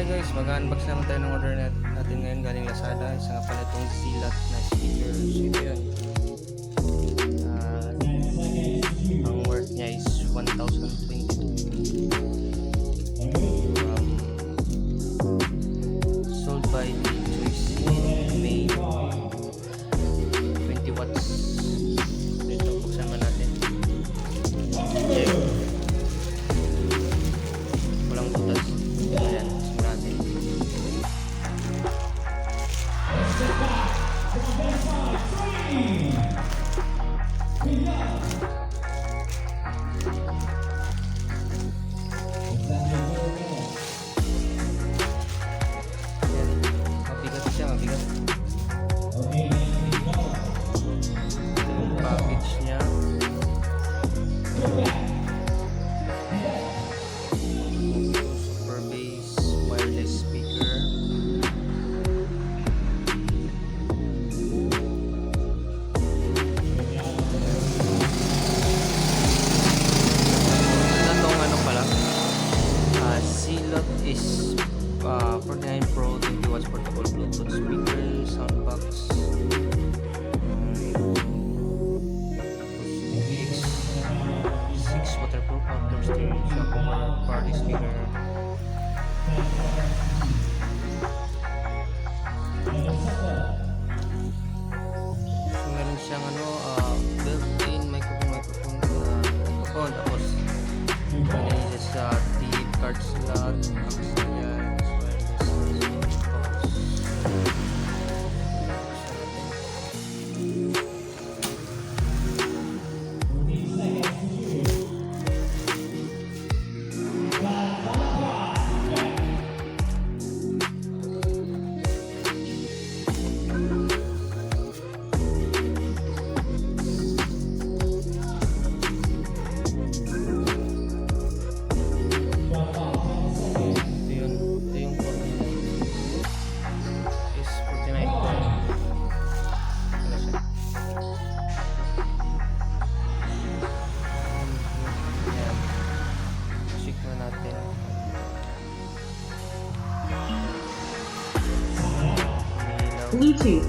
Hi guys, mag-unbox naman tayo ng order natin ngayon galing Lazada. Isa nga pala itong Zilat na speaker. So ito yun. Ang worth niya is 1,022. Sold by Choice in May. 20 watts. So ito, buksan mo natin. Walang butas. Ayan, buksan natin. Mabigat siya, mabigat. Ito yung package niya. Super bass wireless speaker. Ano pala? Zilat is 49 Pro 20 watts portable Bluetooth speaker, soundbox. Tapos 6 waterproof outdoor stereo shock party speaker. So meron siyang built-in microphone tapos meron sa deep card slot, yan, Bluetooth